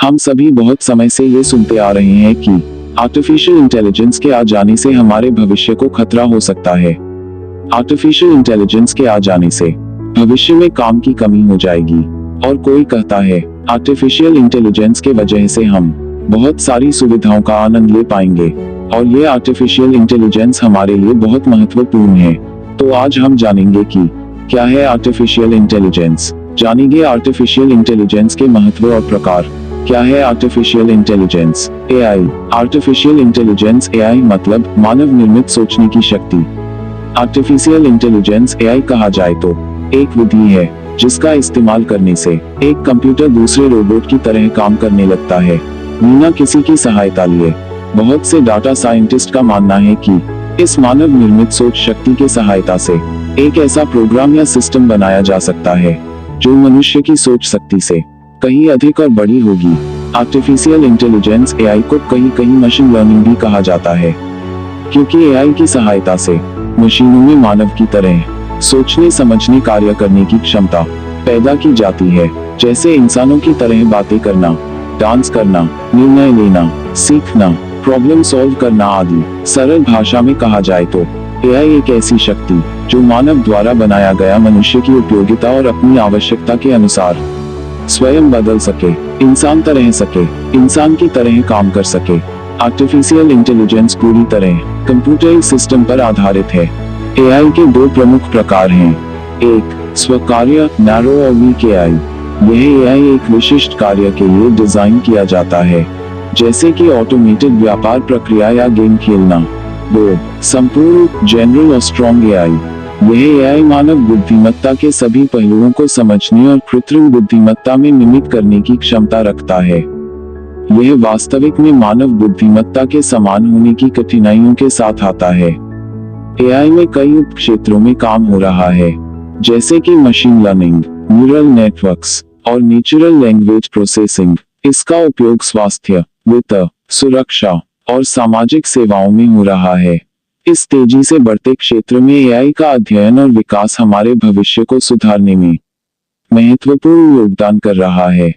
हम सभी बहुत समय से ये सुनते आ रहे हैं कि आर्टिफिशियल इंटेलिजेंस के आ जाने से हमारे भविष्य को खतरा हो सकता है। आर्टिफिशियल इंटेलिजेंस के आ जाने से भविष्य में काम की कमी हो जाएगी, और कोई कहता है आर्टिफिशियल इंटेलिजेंस के वजह से हम बहुत सारी सुविधाओं का आनंद ले पाएंगे, और ये आर्टिफिशियल इंटेलिजेंस हमारे लिए बहुत महत्वपूर्ण है। तो आज हम जानेंगे कि क्या है आर्टिफिशियल इंटेलिजेंस। जानेंगे आर्टिफिशियल इंटेलिजेंस के महत्व और प्रकार। क्या है artificial intelligence? AI. Artificial intelligence AI मतलब मानव निर्मित सोचने की शक्ति। आर्टिफिशियल इंटेलिजेंस एआई कहा जाए तो एक विधि है जिसका इस्तेमाल करने से एक कंप्यूटर दूसरे रोबोट की तरह काम करने लगता है, बिना किसी की सहायता लिए। बहुत से डाटा साइंटिस्ट का मानना है कि इस मानव निर्मित सोच शक्ति के सहायता से एक ऐसा प्रोग्राम या सिस्टम बनाया जा सकता है जो मनुष्य की सोच शक्ति से कहीं अधिक और बड़ी होगी। आर्टिफिशियल इंटेलिजेंस एआई को कहीं मशीन लर्निंग भी कहा जाता है, क्योंकि एआई की सहायता से मशीनों में मानव की तरह सोचने समझने कार्य करने की क्षमता पैदा की जाती है, जैसे इंसानों की तरह बातें करना, डांस करना, निर्णय लेना, सीखना, प्रॉब्लम सॉल्व करना आदि। सरल भाषा में कहा जाए तो एआई एक ऐसी शक्ति जो मानव द्वारा बनाया गया मनुष्य की उपयोगिता और अपनी आवश्यकता के अनुसार स्वयं बदल सके, इंसान तरह सके, इंसान की तरह काम कर सके। आर्टिफिशियल इंटेलिजेंस पूरी तरह कंप्यूटर सिस्टम पर आधारित है। एआई के दो प्रमुख प्रकार हैं। एक, स्वकार्य नैरो और वीक एआई। यह एआई एक विशिष्ट कार्य के लिए डिजाइन किया जाता है, जैसे कि ऑटोमेटेड व्यापार प्रक्रिया या गेम खेलना। दो, संपूर्ण जनरल और स्ट्रॉन्ग एआई। यह एआई मानव बुद्धिमत्ता के सभी पहलुओं को समझने और कृत्रिम बुद्धिमत्ता में मिमिक करने की क्षमता रखता है। यह वास्तविक में मानव बुद्धिमत्ता के समान होने की कठिनाइयों के साथ आता है। एआई में कई उप क्षेत्रों में काम हो रहा है, जैसे कि मशीन लर्निंग, न्यूरल नेटवर्क्स और नेचुरल लैंग्वेज प्रोसेसिंग। इसका उपयोग स्वास्थ्य, वित्त, सुरक्षा और सामाजिक सेवाओं में हो रहा है। इस तेजी से बढ़ते क्षेत्र में एआई का अध्ययन और विकास हमारे भविष्य को सुधारने में महत्वपूर्ण योगदान कर रहा है।